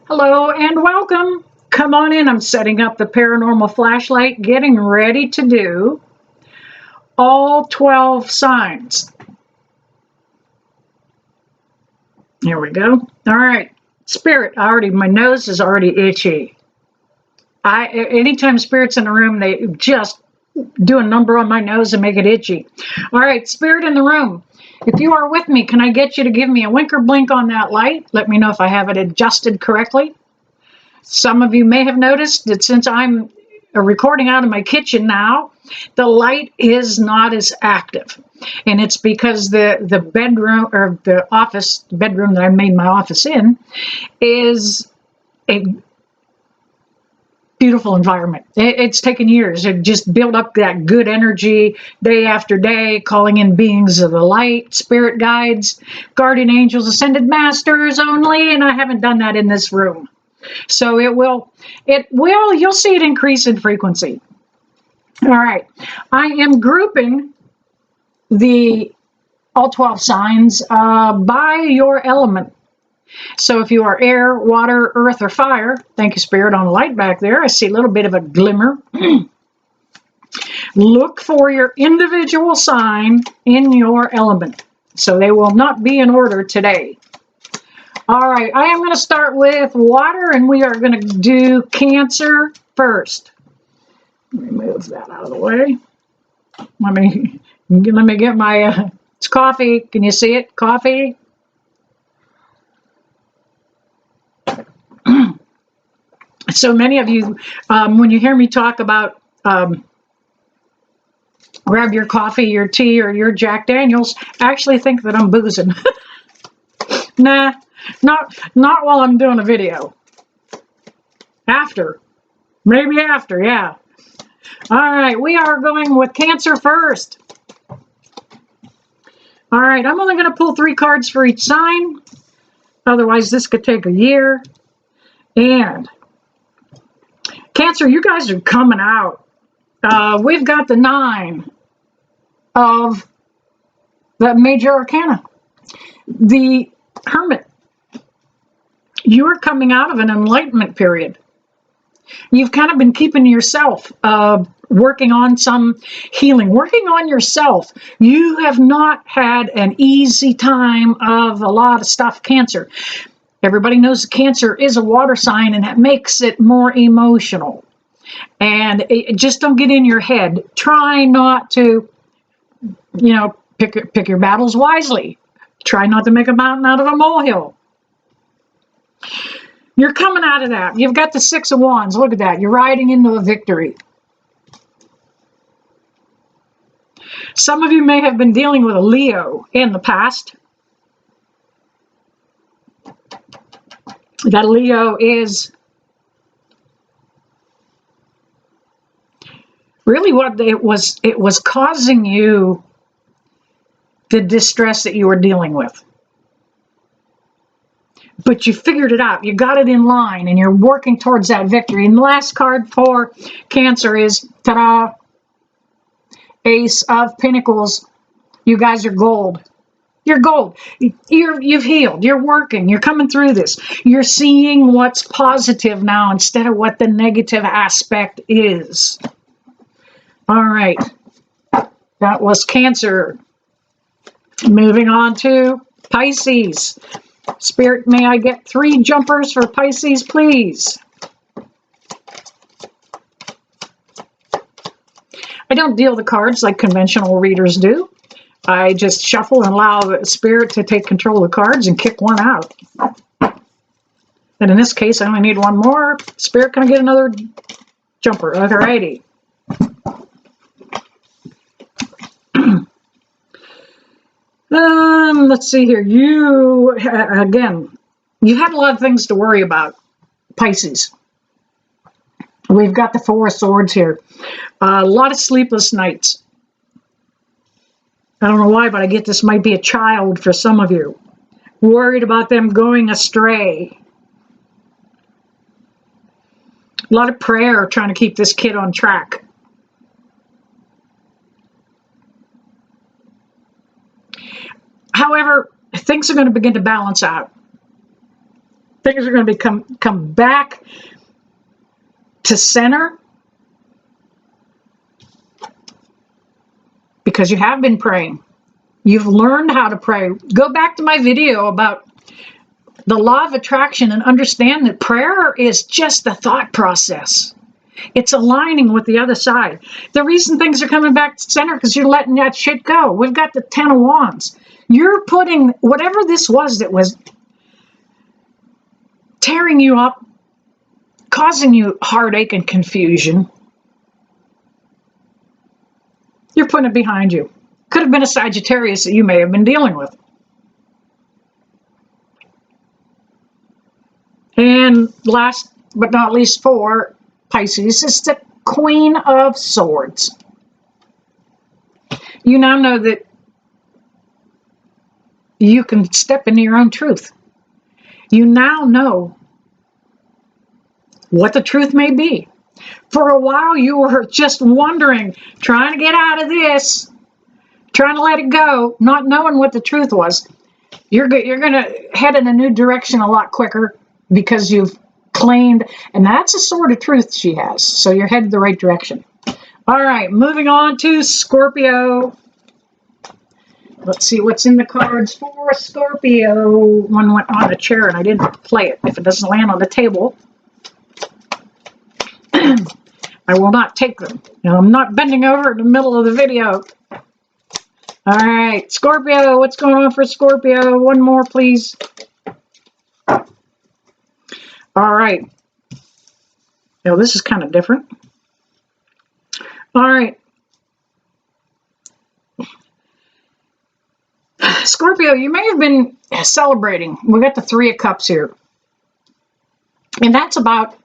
Hello and welcome. Come on in. I'm setting up the paranormal flashlight, getting ready to do all 12 signs. Here we go. All right. Spirit, my nose is already itchy. Anytime spirit's in the room, they just do a number on my nose and make it itchy. All right, spirit in the room. If you are with me, can I get you to give me a wink or blink on that light? Let me know if I have it adjusted correctly. Some of you may have noticed that since I'm recording out of my kitchen now, the light is not as active. And it's because the bedroom or the bedroom that I made my office in is a beautiful environment. It's taken years to just build up that good energy day after day, calling in beings of the light, spirit guides, guardian angels, ascended masters only, and I haven't done that in this room. So you'll see it increase in frequency. All right. I am grouping all 12 signs by your element. So if you are air, water, earth, or fire, thank you, Spirit, on the light back there. I see a little bit of a glimmer. Look for your individual sign in your element. So they will not be in order today. All right, I am going to start with water, and we are going to do Cancer first. Let me move that out of the way. Let me get my it's coffee. Can you see it? Coffee. So many of you, when you hear me talk about grab your coffee, your tea, or your Jack Daniels, actually think that I'm boozing. Nah, not while I'm doing a video. Maybe after, yeah. All right, we are going with Cancer first. All right, I'm only going to pull 3 cards for each sign. Otherwise, this could take a year. And Cancer, you guys are coming out. We've got the 9 of the major arcana. The Hermit. You are coming out of an enlightenment period. You've kind of been keeping yourself, working on some healing, working on yourself. You have not had an easy time of a lot of stuff, Cancer. Everybody knows Cancer is a water sign, and that makes it more emotional. And just don't get in your head. Try not to, pick your battles wisely. Try not to make a mountain out of a molehill. You're coming out of that. You've got the 6 of Wands. Look at that. You're riding into a victory. Some of you may have been dealing with a Leo in the past. That Leo is really what it was causing you the distress that you were dealing with. But you figured it out. You got it in line, and you're working towards that victory. And the last card for Cancer is, ta-da, Ace of Pentacles. You guys are gold. You're gold. You've healed. You're working. You're coming through this. You're seeing what's positive now instead of what the negative aspect is. All right. That was Cancer. Moving on to Pisces. Spirit, may I get 3 jumpers for Pisces, please? I don't deal the cards like conventional readers do. I just shuffle and allow the Spirit to take control of the cards and kick one out. And in this case, I only need 1 more. Spirit, can I get another jumper? Alrighty. Let's see here. You had a lot of things to worry about, Pisces. We've got the 4 of Swords here. A lot of sleepless nights. I don't know why, but I get this might be a child for some of you. Worried about them going astray. A lot of prayer trying to keep this kid on track. However, things are going to begin to balance out. Things are going to come back to center because you have been praying. You've learned how to pray. Go back to my video about the law of attraction and understand that prayer is just the thought process. It's aligning with the other side. The reason things are coming back to center because you're letting that shit go. We've got the 10 of Wands. You're putting whatever this was that was tearing you up, causing you heartache and confusion. You're putting it behind you. Could have been a Sagittarius that you may have been dealing with. And last but not least for Pisces is the Queen of Swords. You now know that you can step into your own truth. You now know what the truth may be. For a while you were just wondering, trying to get out of this, trying to let it go, not knowing what the truth was. You're going to head in a new direction a lot quicker because you've claimed, and that's a sword of truth she has. So you're headed the right direction. All right, moving on to Scorpio. Let's see what's in the cards for Scorpio. One went on a chair and I didn't play it. If it doesn't land on the table, I will not take them. Now, I'm not bending over in the middle of the video. All right, Scorpio, what's going on for Scorpio? One more, please. All right. Now, this is kind of different. All right. Scorpio, you may have been celebrating. We got the Three of Cups here. And that's about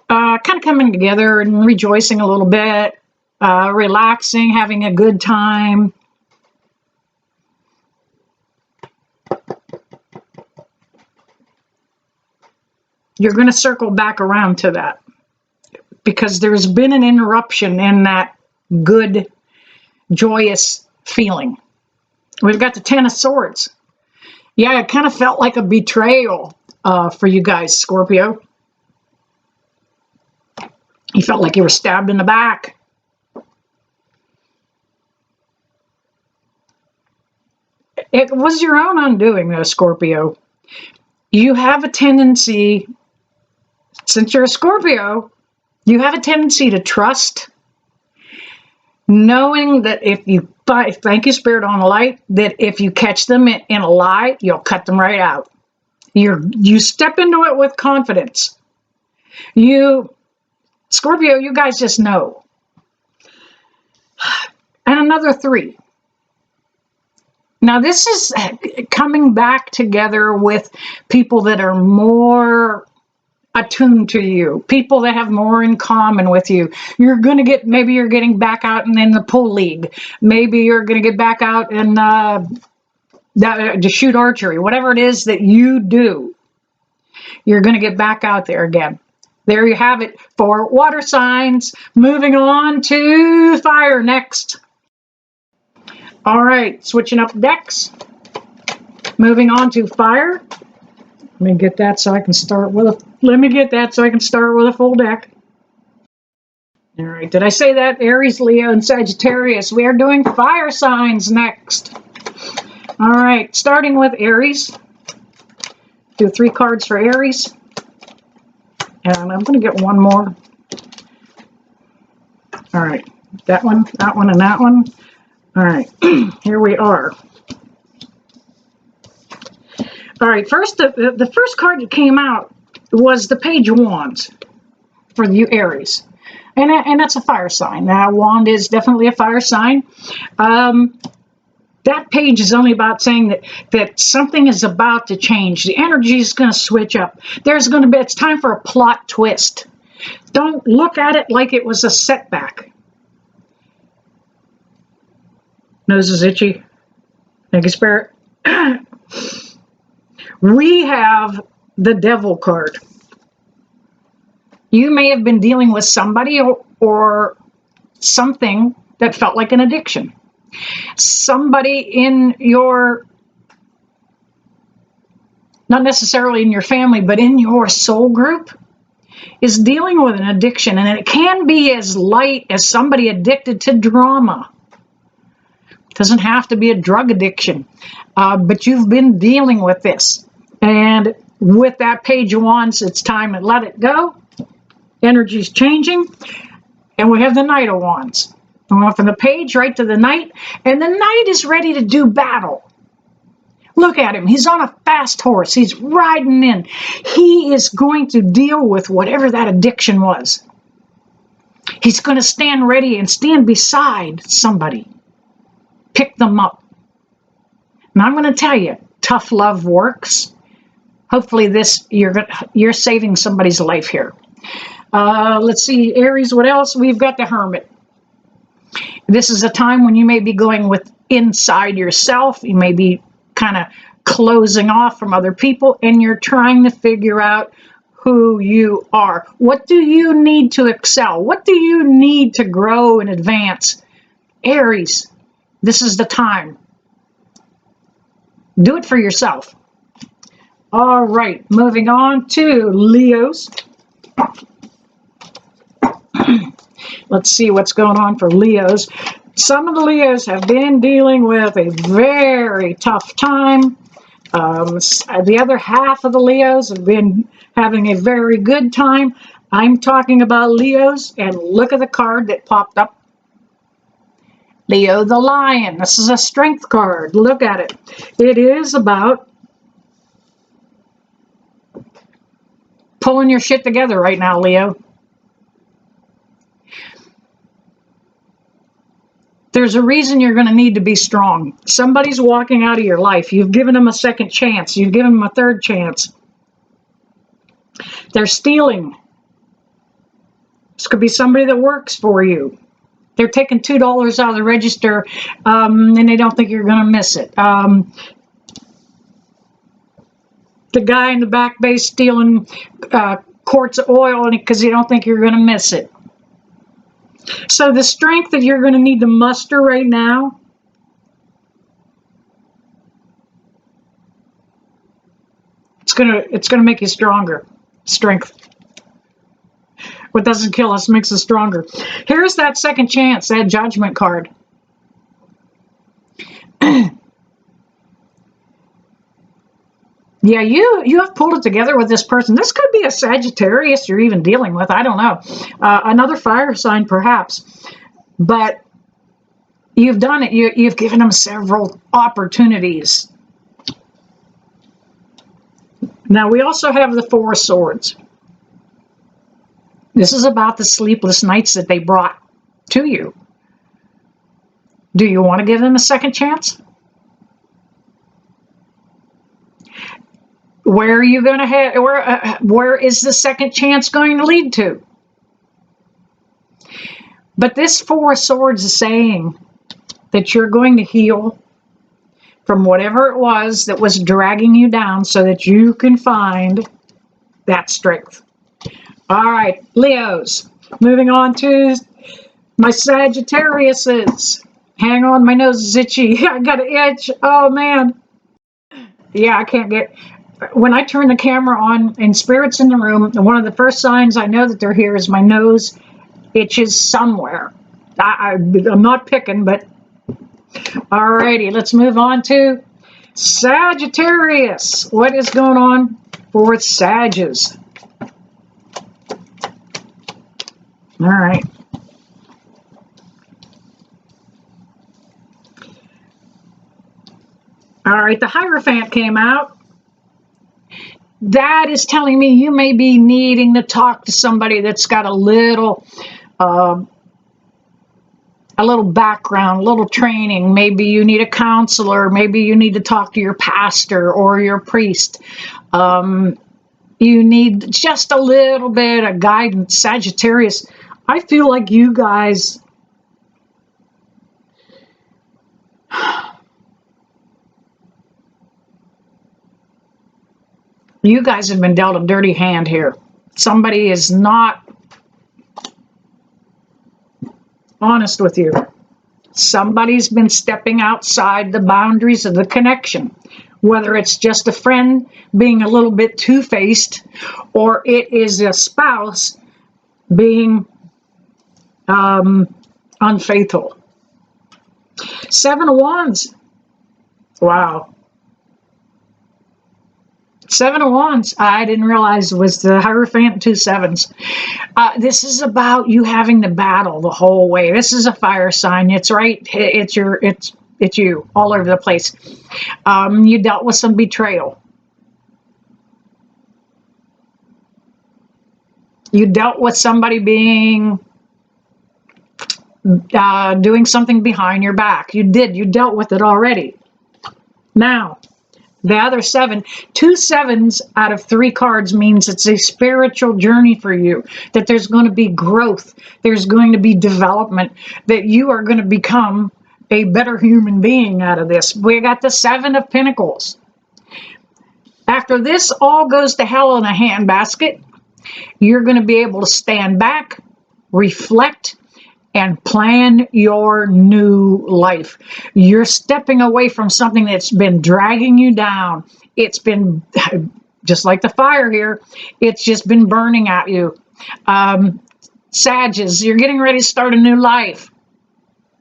kind of coming together and rejoicing a little bit, relaxing, having a good time. You're going to circle back around to that because there's been an interruption in that good, joyous feeling. We've got the Ten of Swords. Yeah, it kind of felt like a betrayal for you guys, Scorpio. You felt like you were stabbed in the back. It was your own undoing, though, Scorpio. You have a tendency, since you're a Scorpio, you have a tendency to trust, knowing that if you, thank you, Spirit on the Light, that if you catch them in a lie, you'll cut them right out. You step into it with confidence. Scorpio, you guys just know. And another 3. Now, this is coming back together with people that are more attuned to you, people that have more in common with you. Maybe you're getting back out and in the pool league. Maybe you're going to get back out and to shoot archery. Whatever it is that you do, you're going to get back out there again. There you have it for water signs. Moving on to fire next. All right, switching up decks. Moving on to fire. Let me get that so I can start with a full deck. All right, did I say that? Aries, Leo, and Sagittarius. We are doing fire signs next. All right, starting with Aries. Do 3 cards for Aries. And I'm going to get one more. All right, that one, and that one. All right, here we are. All right, first, the first card that came out was the Page of Wands for you Aries. And that's a fire sign. Now, Wand is definitely a fire sign. That page is only about saying that something is about to change. The energy is going to switch up. It's time for a plot twist. Don't look at it like it was a setback. Nose is itchy. Thank you, Spirit. We have the Devil card. You may have been dealing with somebody or something that felt like an addiction. Somebody in your not necessarily in your family, but in your soul group, is dealing with an addiction. And it can be as light as somebody addicted to drama. It doesn't have to be a drug addiction, but you've been dealing with this. And with that Page of Wands, it's time to let it go. Energy's changing. And we have the Knight of Wands. We went from the Page right to the Knight. And the Knight is ready to do battle. Look at him. He's on a fast horse. He's riding in. He is going to deal with whatever that addiction was. He's going to stand ready and stand beside somebody. Pick them up. And I'm going to tell you, tough love works. Hopefully this, you're saving somebody's life here. Let's see, Aries, what else? We've got the Hermit. This is a time when you may be going with inside yourself. You may be kind of closing off from other people, and you're trying to figure out who you are. What do you need to excel? What do you need to grow and advance? Aries, this is the time. Do it for yourself. All right, moving on to Leos. Let's see what's going on for Leos. Some of the Leos have been dealing with a very tough time. The other half of the Leos have been having a very good time. I'm talking about Leos, and look at the card that popped up. Leo the Lion. This is a strength card. Look at it. It is about pulling your shit together right now, Leo. There's a reason you're going to need to be strong. Somebody's walking out of your life. You've given them a second chance. You've given them a third chance. They're stealing. This could be somebody that works for you. They're taking $2 out of the register, and they don't think you're going to miss it. The guy in the back bay stealing quarts of oil because they don't think you're going to miss it. So the strength that you're going to need to muster right now it's going to make you stronger. Strength. What doesn't kill us makes us stronger. Here's that second chance, that Judgment card. Yeah, you have pulled it together with this person. This could be a Sagittarius you're even dealing with. I don't know. Another fire sign, perhaps. But you've done it. You've given them several opportunities. Now, we also have the Four of Swords. This is about the sleepless nights that they brought to you. Do you want to give them a second chance? Where are you going to head? Where is the second chance going to lead to? But this Four of Swords is saying that you're going to heal from whatever it was that was dragging you down so that you can find that strength. All right, Leos. Moving on to my Sagittariuses. Hang on, my nose is itchy. I got an itch. Oh, man. Yeah, I can't get... When I turn the camera on and Spirit's in the room, one of the first signs I know that they're here is my nose itches somewhere. I'm not picking, but... Alrighty, let's move on to Sagittarius. What is going on for Sagittarius? All right. All right, the Hierophant came out. That is telling me you may be needing to talk to somebody that's got a little background, a little training. Maybe you need a counselor. Maybe you need to talk to your pastor or your priest. You need just a little bit of guidance. Sagittarius, I feel like you guys... You guys have been dealt a dirty hand here. Somebody is not honest with you. Somebody's been stepping outside the boundaries of the connection. whether it's just a friend being a little bit two-faced, or it is a spouse being unfaithful. Seven of Wands. Wow. Seven of Wands. I didn't realize it was the Hierophant, 2 sevens. This is about you having to battle the whole way. This is a fire sign. It's right. It's you all over the place. You dealt with some betrayal. You dealt with somebody being doing something behind your back. You dealt with it already. Now, the other 7, 2 sevens out of 3 cards means it's a spiritual journey for you, that there's going to be growth, there's going to be development, that you are going to become a better human being out of this. We got the 7 of Pentacles. After this all goes to hell in a handbasket, you're going to be able to stand back, reflect, and plan your new life. You're stepping away from something that's been dragging you down. It's been, just like the fire here, it's just been burning at you. Sagittarius, you're getting ready to start a new life.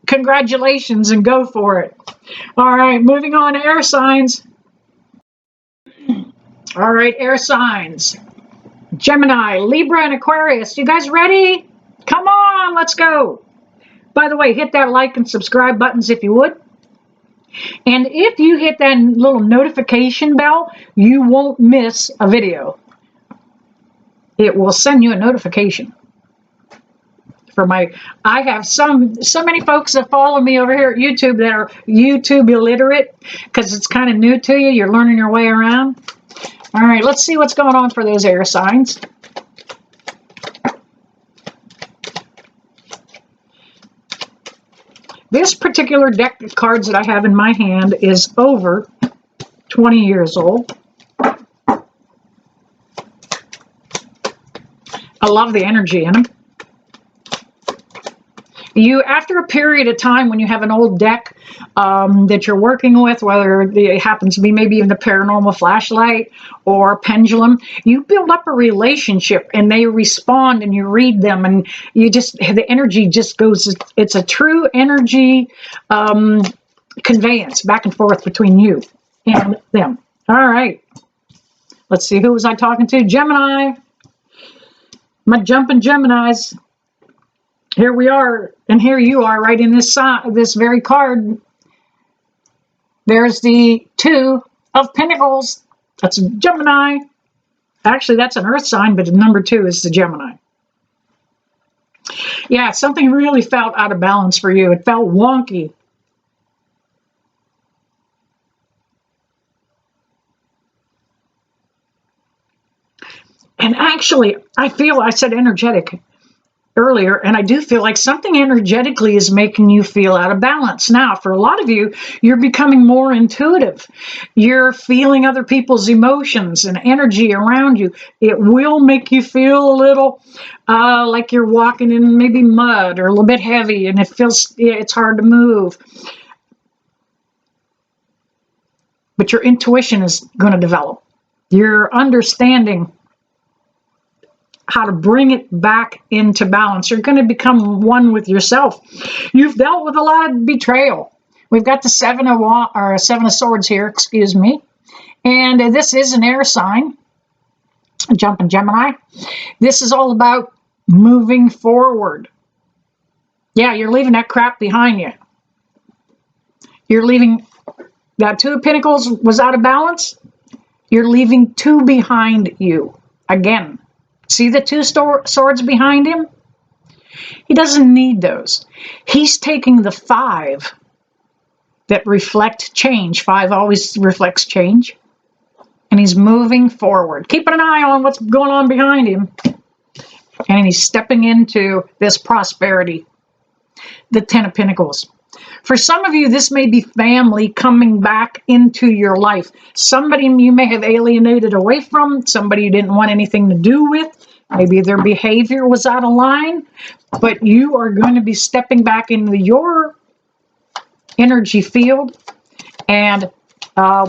Congratulations and go for it. All right, moving on to air signs. All right, air signs. Gemini, Libra, and Aquarius. You guys ready? Come on, let's go. By the way, hit that like and subscribe buttons if you would. And if you hit that little notification bell, you won't miss a video. It will send you a notification. I have so many folks that follow me over here at YouTube that are YouTube illiterate because it's kind of new to you. You're learning your way around. All right, let's see what's going on for those air signs. This particular deck of cards that I have in my hand is over 20 years old. I love the energy in them. After a period of time when you have an old deck that you're working with, whether it happens to be maybe even the paranormal flashlight or pendulum, you build up a relationship and they respond and you read them and the energy just goes, it's a true energy conveyance back and forth between you and them. All right. Let's see, who was I talking to? Gemini. My jumping Geminis. Here we are, and here you are right in this very card. There's the 2 of Pentacles. That's a Gemini. Actually, that's an earth sign, but number 2 is the Gemini. Yeah, something really felt out of balance for you. It felt wonky. And actually, I said energetic earlier, and I do feel like something energetically is making you feel out of balance. Now, for a lot of you, you're becoming more intuitive. You're feeling other people's emotions and energy around you. It will make you feel a little like you're walking in maybe mud or a little bit heavy, and it's hard to move. But your intuition is going to develop. You're understanding how to bring it back into balance. You're going to become one with yourself. You've dealt with a lot of betrayal. We've got the 7 of Swords here, excuse me. And this is an air sign, jumping Gemini. This is all about moving forward. Yeah, you're leaving that crap behind you. You're leaving that 2 of Pentacles was out of balance. You're leaving 2 behind you again. See the 2 swords behind him? He doesn't need those. He's taking the 5 that reflect change. 5 always reflects change. And he's moving forward. Keeping an eye on what's going on behind him. And he's stepping into this prosperity. The 10 of Pentacles. For some of you, this may be family coming back into your life. Somebody you may have alienated away from, somebody you didn't want anything to do with. Maybe their behavior was out of line, but you are going to be stepping back into your energy field and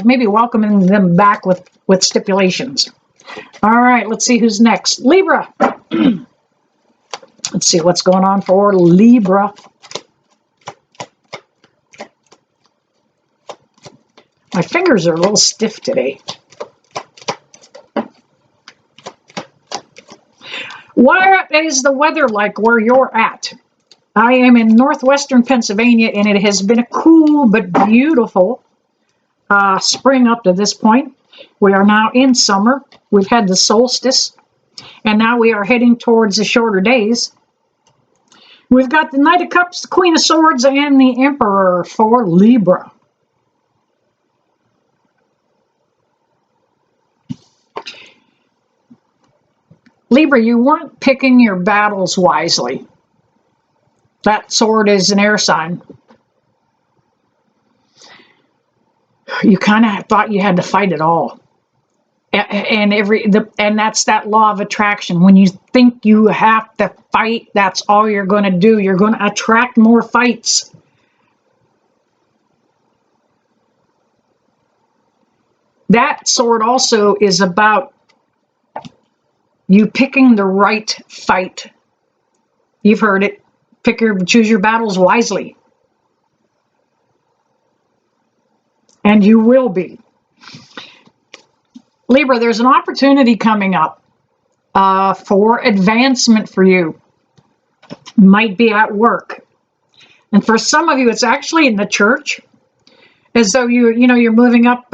maybe welcoming them back with stipulations. All right, let's see who's next. Libra. Let's see what's going on for Libra. My fingers are a little stiff today. What is the weather like where you're at? I am in northwestern Pennsylvania, and it has been a cool but beautiful spring up to this point. We are now in summer. We've had the solstice, and now we are heading towards the shorter days. We've got the Knight of Cups, the Queen of Swords, and the Emperor for Libra. Libra, you weren't picking your battles wisely. That sword is an air sign. You kind of thought you had to fight it all. And that's that law of attraction. When you think you have to fight, that's all you're going to do. You're going to attract more fights. That sword also is about you picking the right fight. You've heard it. Choose your battles wisely. And you will be. Libra, there's an opportunity coming up for advancement for you. Might be at work. And for some of you, it's actually in the church. As though you're moving up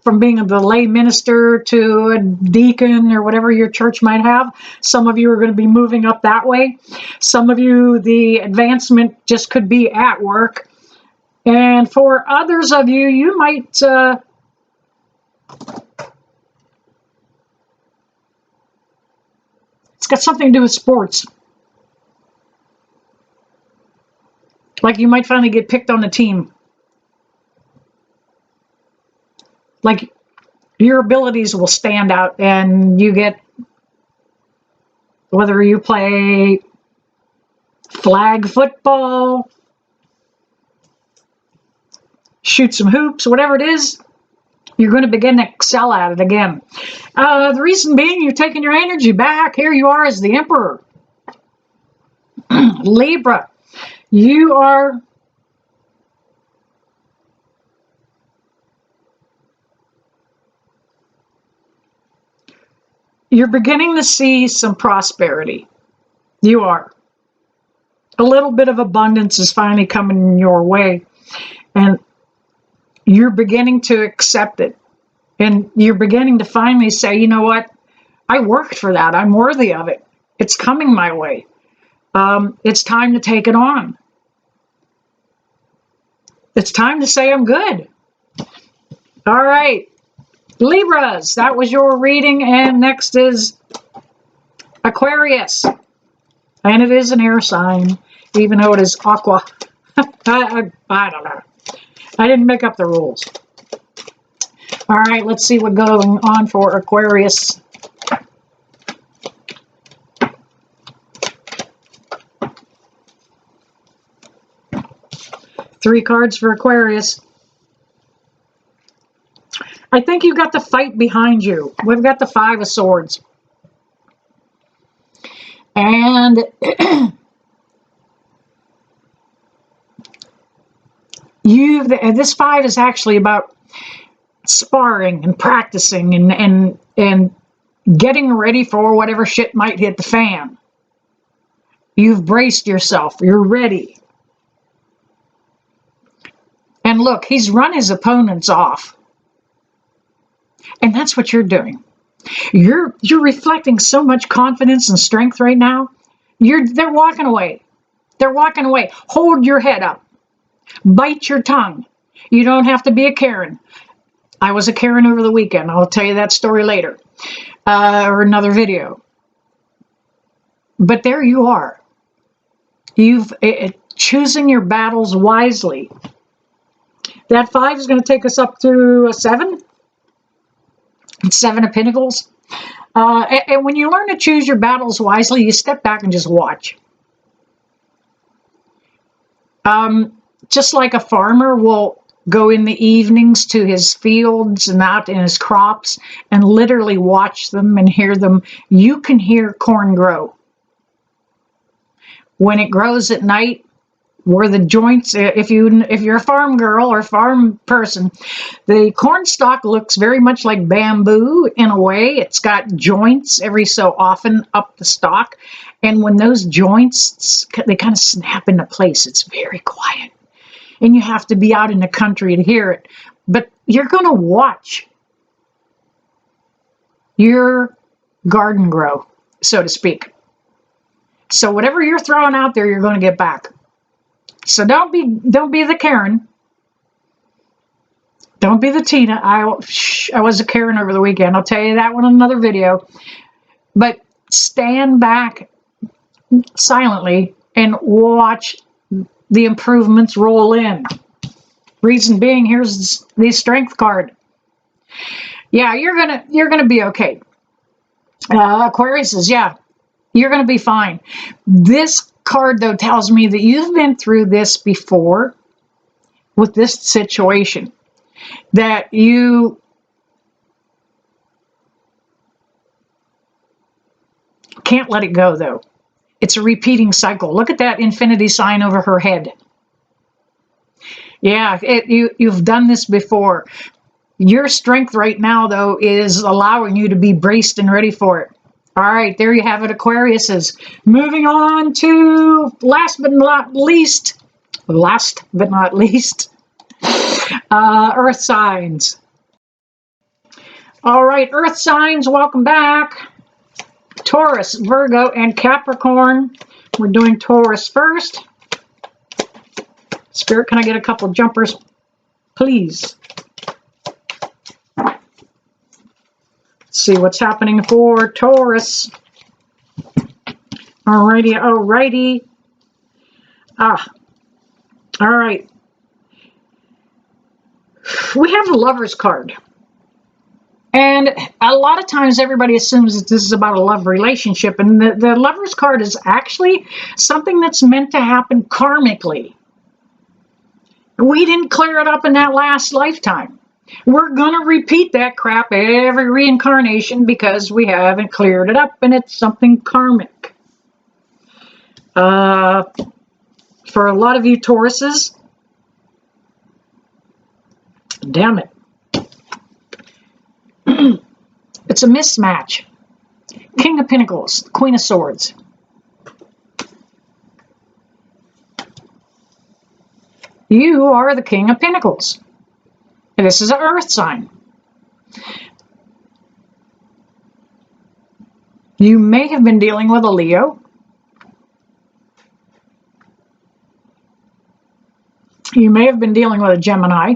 from being the lay minister to a deacon or whatever your church might have. Some of you are going to be moving up that way. Some of you, the advancement just could be at work. And for others of you, you might it's got something to do with sports. Like you might finally get picked on the team. Like your abilities will stand out and you get, whether you play flag football, shoot some hoops, whatever it is, you're going to begin to excel at it again. The reason being, you're taking your energy back. Here you are as the Emperor. Libra, you are you're beginning to see some prosperity. You are. A little bit of abundance is finally coming your way. And you're beginning to accept it. And you're beginning to finally say, you know what? I worked for that. I'm worthy of it. It's coming my way. It's time to take it on. It's time to say I'm good. All right. Libras, that was your reading, and next is Aquarius, and it is an air sign, even though it is aqua. I don't know. I didn't make up the rules. All right, let's see what's going on for Aquarius. Three cards for Aquarius. I think you've got the fight behind you. We've got the Five of Swords. And this five is actually about sparring and practicing and getting ready for whatever shit might hit the fan. You've braced yourself. You're ready. And look, he's run his opponents off. And that's what you're doing. You're reflecting so much confidence and strength right now. They're walking away. They're walking away. Hold your head up. Bite your tongue. You don't have to be a Karen. I was a Karen over the weekend. I'll tell you that story later. Or another video. But there you are. You've choosing your battles wisely. That five is going to take us up to a 7. It's 7 of Pentacles. And when you learn to choose your battles wisely, you step back and just watch. Just like a farmer will go in the evenings to his fields and out in his crops and literally watch them and hear them. You can hear corn grow. When it grows at night, where the joints, if you're a farm girl or farm person, the corn stalk looks very much like bamboo in a way. It's got joints every so often up the stalk, and when those joints, they kind of snap into place, it's very quiet, and you have to be out in the country to hear it. But you're going to watch your garden grow, so to speak. So whatever you're throwing out there, you're going to get back. So don't be the Karen. Don't be the Tina. I was a Karen over the weekend. I'll tell you that one in another video. But stand back silently and watch the improvements roll in. Reason being, here's the strength card. Yeah, you're gonna be okay. Aquarius says, yeah, you're gonna be fine. This card though tells me that you've been through this before with this situation, that you can't let it go though. It's a repeating cycle. Look at that infinity sign over her head. Yeah, you've done this before. Your strength right now though is allowing you to be braced and ready for it. All right, there you have it, Aquariuses. Moving on to last but not least, Earth signs. All right, Earth signs, welcome back. Taurus, Virgo, and Capricorn. We're doing Taurus first. Spirit, can I get a couple jumpers, please? See what's happening for Taurus. Alrighty. All right. We have the Lover's card. And a lot of times everybody assumes that this is about a love relationship. And the Lover's card is actually something that's meant to happen karmically. We didn't clear it up in that last lifetime. We're going to repeat that crap every reincarnation because we haven't cleared it up, and it's something karmic. For a lot of you Tauruses, damn it. It's a mismatch. King of Pentacles, Queen of Swords. You are the King of Pentacles. And this is an Earth sign. You may have been dealing with a Leo. You may have been dealing with a Gemini.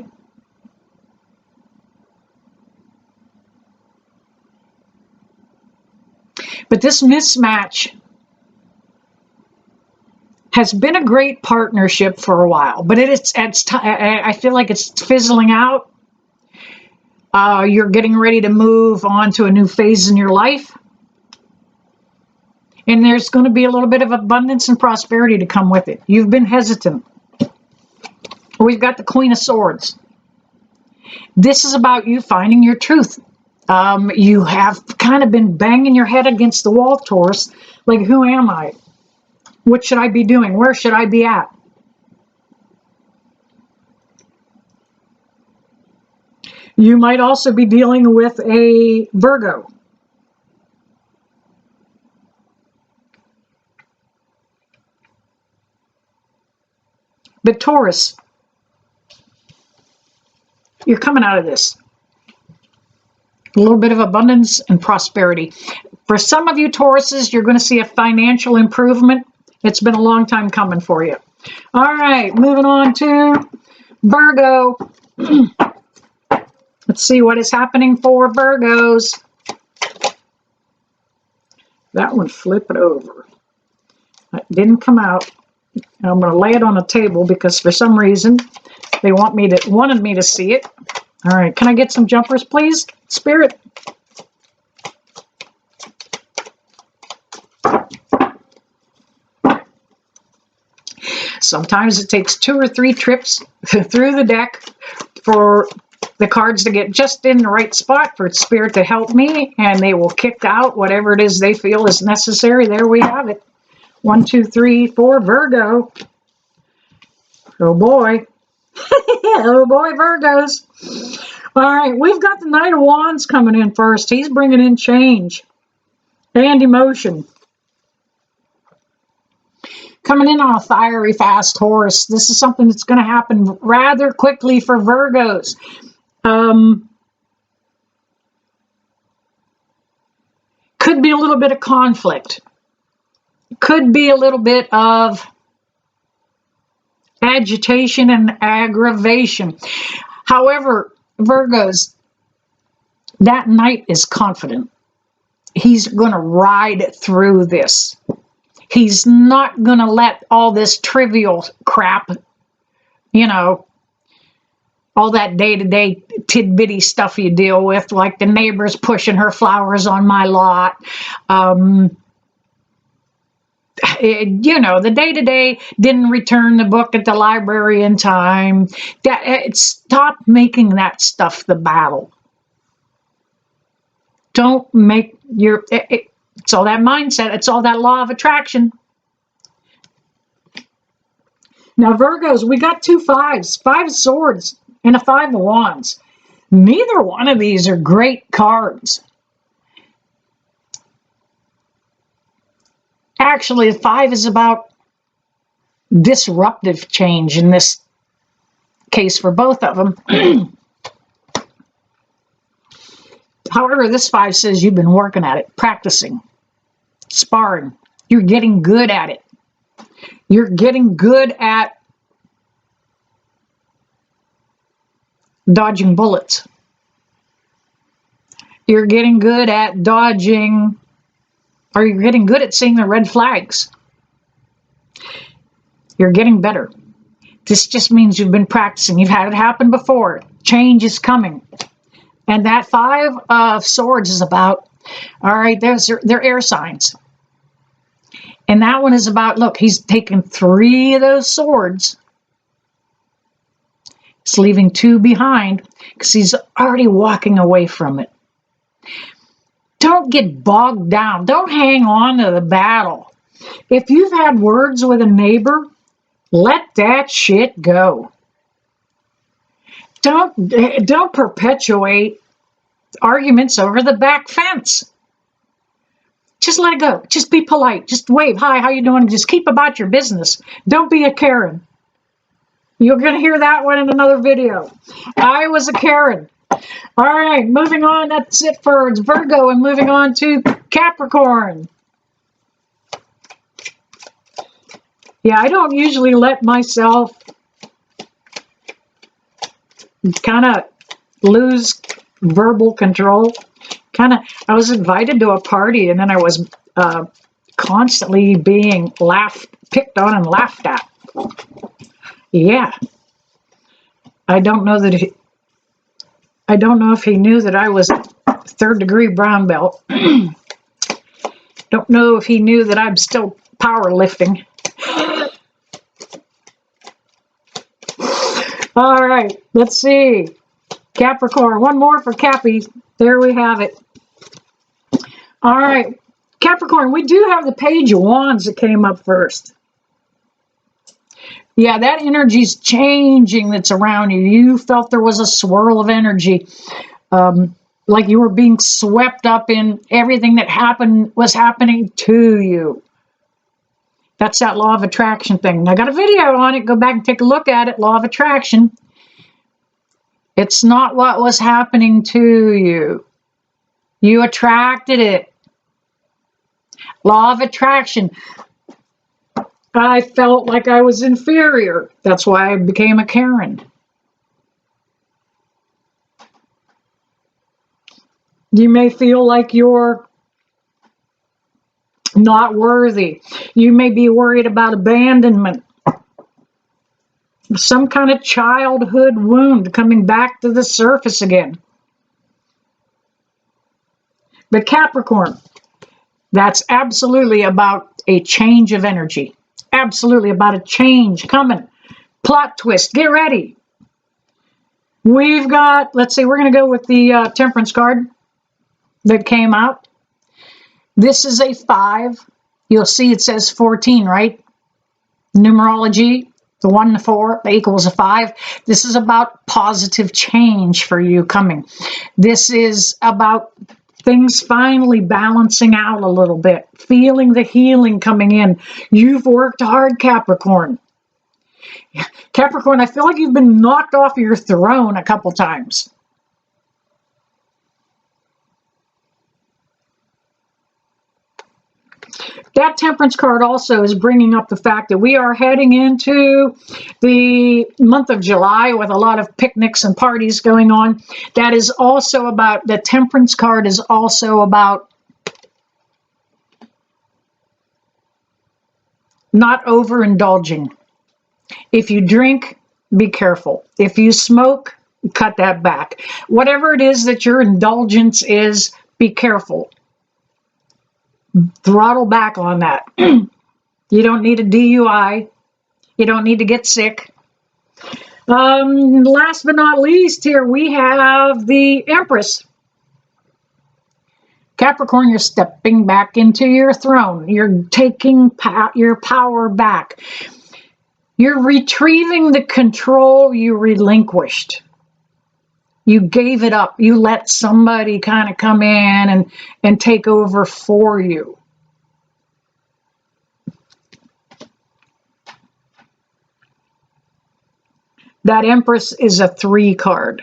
But this mismatch has been a great partnership for a while, but I feel like it's fizzling out. You're getting ready to move on to a new phase in your life. And there's going to be a little bit of abundance and prosperity to come with it. You've been hesitant. We've got the Queen of Swords. This is about you finding your truth. You have kind of been banging your head against the wall, Taurus. Like, who am I? What should I be doing? Where should I be at? You might also be dealing with a Virgo. But Taurus, you're coming out of this. A little bit of abundance and prosperity. For some of you Tauruses, you're going to see a financial improvement. It's been a long time coming for you. All right, moving on to Virgo. Let's see what is happening for Virgos. That one, flip it over. That didn't come out. I'm going to lay it on a table because for some reason they wanted me to see it. All right, can I get some jumpers, please, Spirit? Sometimes it takes 2 or 3 trips through the deck for the cards to get just in the right spot for Spirit to help me, and they will kick out whatever it is they feel is necessary. There we have it. 1, 2, 3, 4, Virgo. Oh boy. Oh boy, Virgos. All right, we've got the Knight of Wands coming in first. He's bringing in change and emotion. Coming in on a fiery, fast horse. This is something that's going to happen rather quickly for Virgos. Could be a little bit of conflict. Could be a little bit of agitation and aggravation. However, Virgos, that Knight is confident. He's going to ride through this. He's not going to let all this trivial crap, you know, all that day-to-day tidbitty stuff you deal with, like the neighbor's pushing her flowers on my lot. You know, the day-to-day didn't return the book at the library in time. Stop making that stuff the battle. Don't make your... It's all that mindset. It's all that law of attraction. Now, Virgos, we got 2 5s. 5 of Swords and a 5 of Wands. Neither one of these are great cards. Actually, the 5 is about disruptive change in this case for both of them. However, this 5 says you've been working at it, practicing, sparring. You're getting good at it. You're getting good at dodging bullets. You're getting good at dodging, or you're getting good at seeing the red flags. You're getting better. This just means you've been practicing. You've had it happen before. Change is coming. And that 5 of Swords is about, all right, they're air signs. And that one is about, look, he's taken 3 of those swords. He's leaving 2 behind because he's already walking away from it. Don't get bogged down. Don't hang on to the battle. If you've had words with a neighbor, let that shit go. Don't perpetuate arguments over the back fence. Just let it go. Just be polite. Just wave. Hi, how you doing? Just keep about your business. Don't be a Karen. You're going to hear that one in another video. I was a Karen. All right, moving on. That's it for Virgo, and moving on to Capricorn. Yeah, I don't usually let myself kind of lose verbal control. I was invited to a party, and then I was constantly being picked on and laughed at. Yeah. I don't know if he knew that I was 3rd degree brown belt. Don't know if he knew that I'm still powerlifting. All right, let's see. Capricorn, one more for Cappy. There we have it. All right, Capricorn, we do have the Page of Wands that came up first. Yeah, that energy's changing that's around you. You felt there was a swirl of energy, like you were being swept up in everything that was happening to you. That's that law of attraction thing. I got a video on it. Go back and take a look at it. Law of attraction. It's not what was happening to you. You attracted it. Law of attraction. I felt like I was inferior. That's why I became a Karen. You may feel like you're not worthy. You may be worried about abandonment. Some kind of childhood wound coming back to the surface again. But Capricorn, that's absolutely about a change of energy. Absolutely about a change coming. Plot twist. Get ready. We've got, let's see, we're going to go with the Temperance card that came out. This is a 5. You'll see it says 14, right? Numerology, the 1 and the 4, that equals a 5. This is about positive change for you coming. This is about things finally balancing out a little bit, feeling the healing coming in. You've worked hard, Capricorn. Capricorn, I feel like you've been knocked off your throne a couple times. That Temperance card also is bringing up the fact that we are heading into the month of July with a lot of picnics and parties going on. That is also about, the Temperance card is also about not overindulging. If you drink, be careful. If you smoke, cut that back. Whatever it is that your indulgence is, be careful. Throttle back on that. You don't need a DUI. You don't need to get sick. Last but not least, here we have the Empress. Capricorn, you're stepping back into your throne. You're taking your power back. You're retrieving the control you relinquished. You gave it up. You let somebody kind of come in and take over for you. That Empress is a 3 card.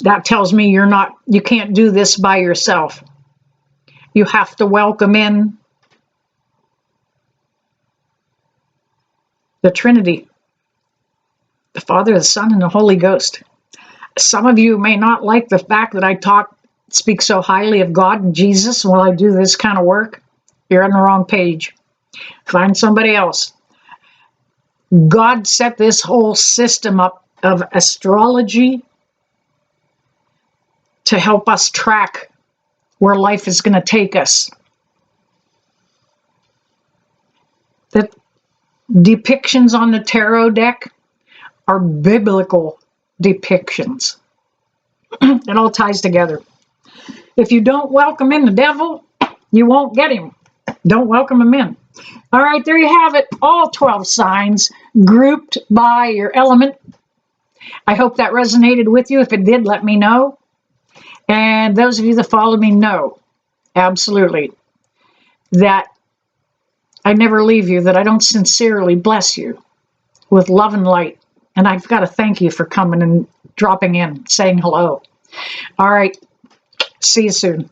That tells me you can't do this by yourself. You have to welcome in the Trinity, the Father, the Son, and the Holy Ghost. Some of you may not like the fact that I speak so highly of God and Jesus while I do this kind of work. You're on the wrong page. Find somebody else. God set this whole system up of astrology to help us track where life is going to take us. The depictions on the tarot deck are biblical depictions. It all ties together. If you don't welcome in the devil, you won't get him. Don't welcome him in. All right, there you have it. All 12 signs grouped by your element. I hope that resonated with you. If it did, let me know. And those of you that follow me know, absolutely, that I never leave you, that I don't sincerely bless you with love and light. And I've got to thank you for coming and dropping in, saying hello. All right, see you soon.